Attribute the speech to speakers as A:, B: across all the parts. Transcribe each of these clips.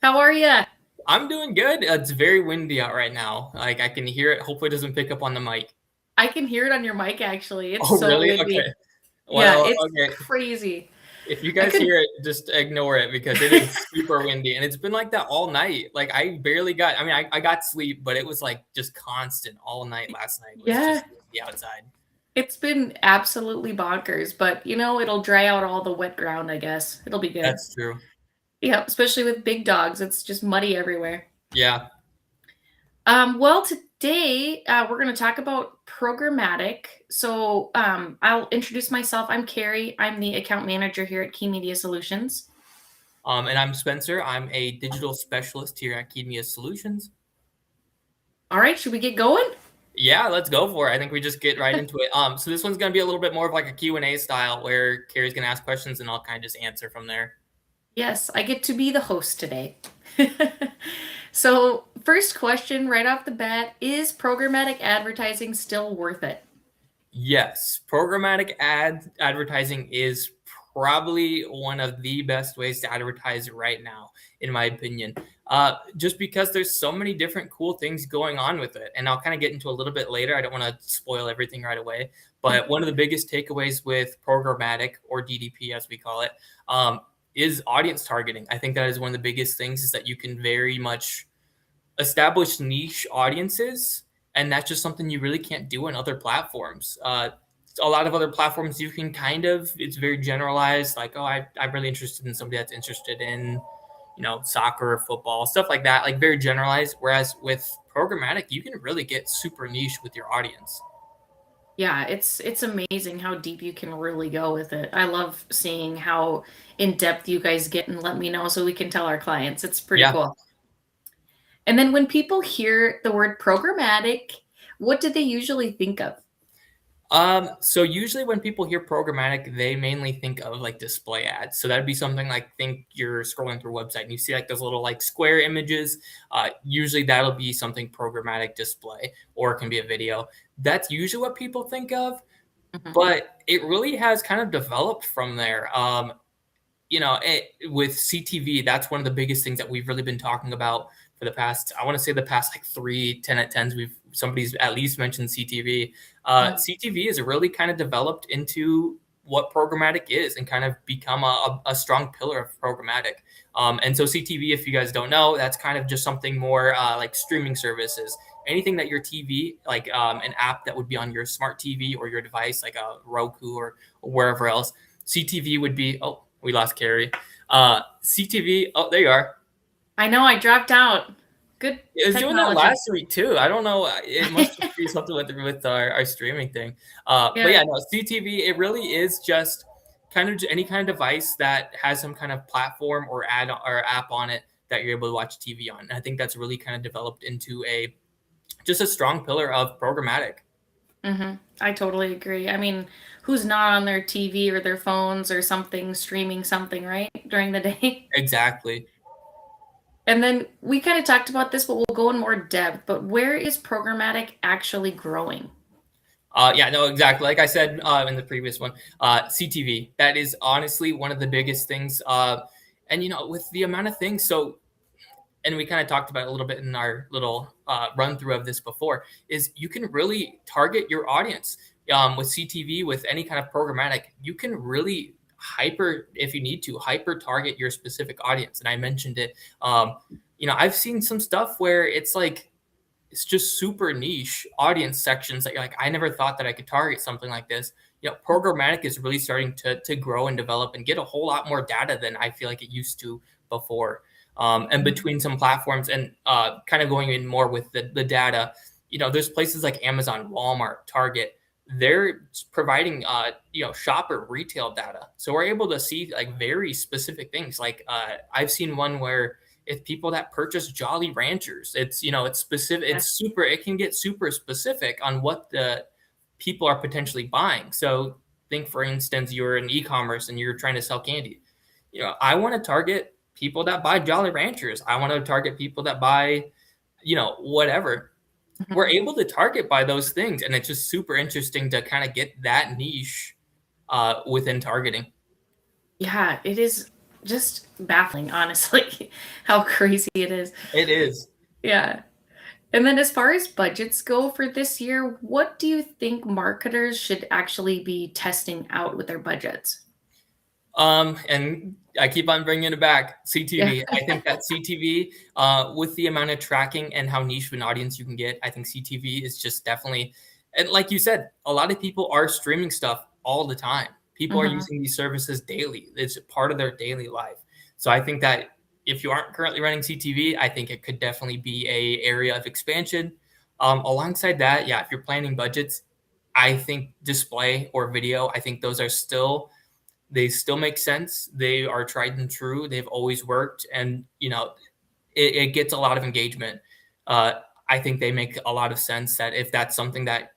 A: How are you?
B: I'm doing good. It's very windy out right now. Like I can hear it. Hopefully it doesn't pick up on the mic.
A: I can hear it on your mic actually. It's
B: Oh,
A: so
B: really? Okay.
A: windy. Yeah,
B: Well,
A: it's
B: okay.
A: crazy.
B: If you
A: I
B: guys
A: could
B: hear it, just ignore it because it is super windy and it's been like that all night. Like I barely got, I got sleep, but it was like just constant all night last night was
A: yeah,
B: just windy outside.
A: it's been absolutely bonkers, but it'll dry out all the wet ground, I guess. It'll be good.
B: That's true.
A: Yeah, especially with big dogs. It's just muddy everywhere.
B: Yeah.
A: Well, today we're going to talk about programmatic. So I'll introduce myself. I'm Carrie. I'm the account manager here at Key Media Solutions.
B: And I'm Spencer. I'm a digital specialist here at Media Solutions.
A: All right, should we get going?
B: Yeah, let's go for it. I think we just get right into it. So this one's gonna be a little bit more of like a Q&A style where Carrie's gonna ask questions and I'll kind of just answer from there.
A: Yes, I get to be the host today. So, first question right off the bat, is programmatic advertising still worth it?
B: Yes, programmatic advertising is probably one of the best ways to advertise right now, in my opinion. Just because there's so many different cool things going on with it, and I'll kind of get into a little bit later. I don't want to spoil everything right away, but one of the biggest takeaways with programmatic or DDP, as we call it, is audience targeting. I think that is one of the biggest things is that you can very much establish niche audiences, and that's just something you really can't do on other platforms. A lot of other platforms you can it's very generalized, like, oh, I'm really interested in somebody that's interested in, soccer or football, stuff like that, like very generalized. Whereas with programmatic, you can really get super niche with your audience.
A: Yeah, it's amazing how deep you can really go with it. I love seeing how in depth you guys get and let me know so we can tell our clients. It's pretty
B: Yeah.
A: cool. And then when people hear the word programmatic, what do they usually think of?
B: So usually when people hear programmatic, they mainly think of like display ads. So that'd be something like, think you're scrolling through a website and you see like those little like square images. Usually that'll be something programmatic display, or it can be a video. That's usually what people think of,
A: Mhm.
B: but it really has kind of developed from there. With CTV, that's one of the biggest things that we've really been talking about for the past, I want to say the past like 3 10 at 10s. Somebody's at least mentioned CTV. CTV has really kind of developed into what programmatic is and kind of become a strong pillar of programmatic. And so CTV, if you guys don't know, that's kind of just something more like streaming services. Anything that your TV, like an app that would be on your smart TV or your device, like a Roku or wherever else. CTV would be, oh, we lost Carrie. CTV, oh, there you are.
A: I know I dropped out. Good
B: It was doing that
A: technology.
B: last week too. I don't know. It must just be something with our streaming thing. But
A: Yeah.
B: yeah, no, CTV, it really is just kind of any kind of device that has some kind of platform or ad or app on it that you're able to watch TV on. And I think that's really kind of developed into just a strong pillar of programmatic.
A: I totally agree. I mean, who's not on their TV or their phones or something streaming something, right? During the day?
B: Exactly.
A: And then we kind of talked about this, but we'll go in more depth. But where is programmatic actually growing?
B: Yeah, no, exactly. Like I said in the previous one, CTV. That is honestly one of the biggest things. And with the amount of things, and we kind of talked about it a little bit in our little run through of this before, is you can really target your audience with CTV, with any kind of programmatic. You can really if you need to, hyper target your specific audience. And I mentioned it. I've seen some stuff where it's just super niche audience sections that you're like, I never thought that I could target something like this. Programmatic is really starting to grow and develop and get a whole lot more data than I feel like it used to before. And between some platforms and kind of going in more with the data, there's places like Amazon, Walmart, Target. They're providing, shopper retail data. So we're able to see like very specific things. Like I've seen one where it's people that purchase Jolly Ranchers. It's specific.
A: Yeah.
B: It can get super specific on what the people are potentially buying. So think, for instance, you're in e-commerce and you're trying to sell candy. I want to target people that buy Jolly Ranchers. I want to target people that buy, whatever. We're able to target by those things, and it's just super interesting to kind of get that niche within targeting.
A: Yeah, it is just baffling, honestly, how crazy it is.
B: It is.
A: Yeah. And then as far as budgets go for this year, what do you think marketers should actually be testing out with their budgets?
B: And I keep on bringing it back.
A: Yeah.
B: CTV. I think that CTV, with the amount of tracking and how niche of an audience you can get, I think CTV is just definitely, and like you said, a lot of people are streaming stuff all the time. People are
A: Mhm.
B: using these services daily. It's part of their daily life. So I think that if you aren't currently running CTV, I think it could definitely be a area of expansion. Alongside that, yeah, if you're planning budgets, I think display or video, I think those are still, they still make sense. They are tried and true. They've always worked, and it gets a lot of engagement. Uh, I think they make a lot of sense. That if that's something that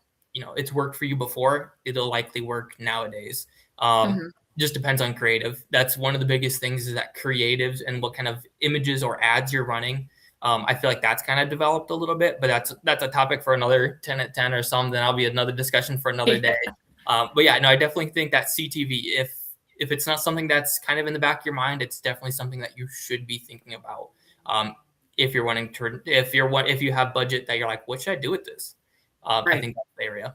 B: it's worked for you before, it'll likely work nowadays. Um,
A: Mhm.
B: just depends on creative. That's one of the biggest things, is that creatives and what kind of images or ads you're running. I feel like that's kind of developed a little bit, but that's a topic for another 10 at 10 or something. That'll be another discussion for another day.
A: Yeah.
B: But yeah, no, I definitely think that CTV, if it's not something that's kind of in the back of your mind, it's definitely something that you should be thinking about. Um, if you're wanting to, if you have budget that you're like, what should I do with this? I
A: Right.
B: think that's the area.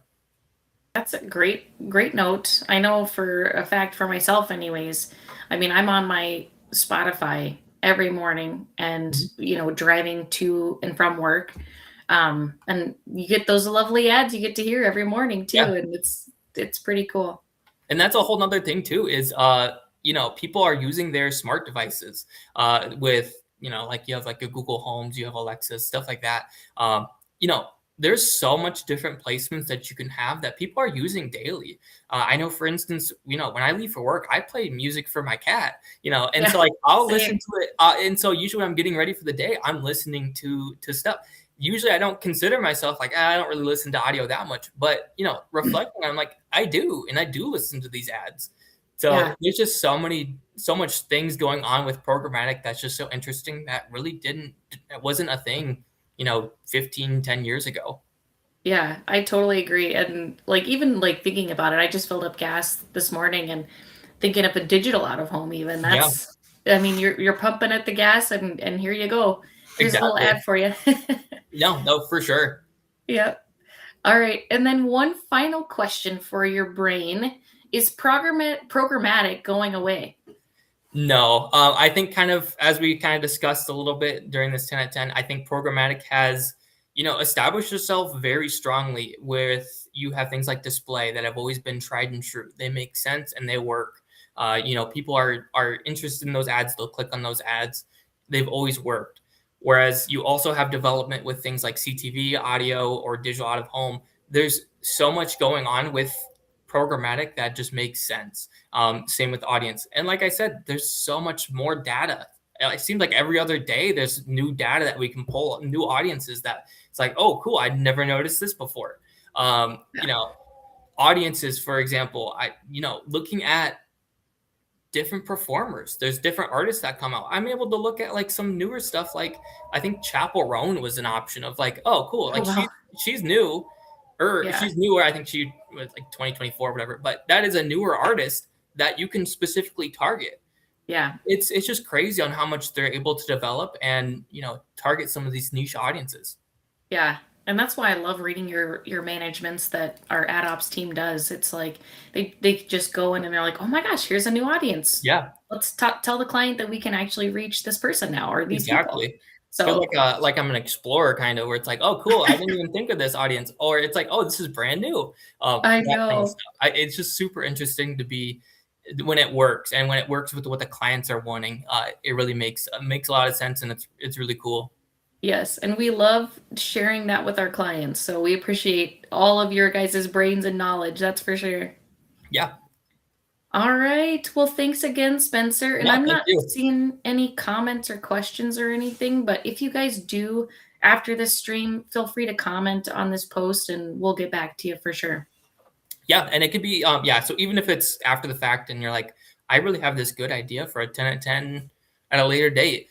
A: That's a great note. I know for a fact for myself anyways. I mean, I'm on my Spotify every morning and,
B: Mhm.
A: driving to and from work. And you get those lovely ads you get to hear every morning too,
B: Yeah.
A: and it's pretty cool.
B: And that's a whole nother thing too, is people are using their smart devices with, like you have like a Google Homes, you have Alexa, stuff like that. Um, you know, there's so much different placements that you can have that people are using daily. I know, for instance, when I leave for work, I play music for my cat, and
A: Yeah,
B: so like I'll listen
A: same.
B: to it. And so usually when I'm getting ready for the day, I'm listening to stuff. Usually I don't consider myself like, I don't really listen to audio that much, but reflecting, I'm like, I do, and I do listen to these ads. So
A: Yeah,
B: there's just so much things going on with programmatic that's just so interesting, that really didn't, it wasn't a thing, 10 years ago.
A: yeah, I totally agree. And like even like thinking about it, I just filled up gas this morning and thinking of a digital out of home even.
B: Yeah,
A: That's I mean, you're pumping at the gas and here you go. Here's a little
B: exactly.
A: ad for you.
B: No, for sure.
A: Yep. All right. And then one final question for your brain. Is programmatic going away?
B: No, I think, kind of as we kind of discussed a little bit during this 10 at 10, I think programmatic has, established itself very strongly, with, you have things like display that have always been tried and true. They make sense and they work. People are interested in those ads. They'll click on those ads. They've always worked. Whereas you also have development with things like CTV, audio, or digital out of home. There's so much going on with programmatic that just makes sense. Same with audience. And like I said, there's so much more data. It seems like every other day there's new data that we can pull, new audiences that it's like, oh, cool, I'd never noticed this before.
A: Yeah.
B: Audiences, for example, looking at different performers. There's different artists that come out. I'm able to look at like some newer stuff. Like, I think Chapel Roan was an option of like, oh, cool,
A: Oh
B: like
A: well.
B: she's new, or
A: Yeah.
B: she's newer. I think she was like 2024, whatever. But that is a newer artist that you can specifically target.
A: Yeah.
B: It's just crazy on how much they're able to develop and target some of these niche audiences.
A: Yeah. And that's why I love reading your managements that our ad ops team does. It's like they just go in and they're like, "Oh my gosh, here's a new audience.
B: Yeah,
A: Let's tell the client that we can actually reach this person now or these people."
B: exactly. Feel
A: So,
B: like I'm an explorer, kind of, where it's like, oh, cool, I didn't even think of this audience, or it's like, oh, this is brand new.
A: I
B: That kind of
A: know.
B: stuff. It's just super interesting to be, when it works, and when it works with what the clients are wanting. It really makes a lot of sense, and it's really cool.
A: Yes, and we love sharing that with our clients. So we appreciate all of your guys' brains and knowledge, that's for sure.
B: Yeah,
A: All right. Well, thanks again, Spencer. And
B: yeah.
A: I'm
B: Thank
A: not
B: you.
A: seeing any comments or questions or anything, but if you guys do after this stream, feel free to comment on this post and we'll get back to you for sure.
B: Yeah, and it could be, yeah. So even if it's after the fact, and you're like, I really have this good idea for a 10 at 10 at a later date.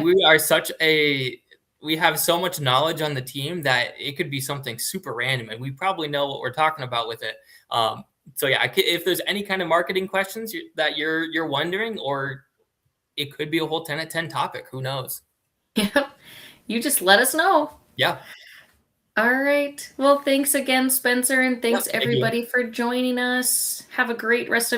B: we are such a we have so much knowledge on the team that it could be something super random, and we probably know what we're talking about with it. So yeah, if there's any kind of marketing questions that you're wondering, or it could be a whole 10 at 10 topic. Who knows?
A: Yep. You just let us know.
B: Yeah.
A: All right. Well, thanks again, Spencer, and
B: Yep.
A: thanks
B: Thank you.
A: everybody for joining us. Have a great rest of your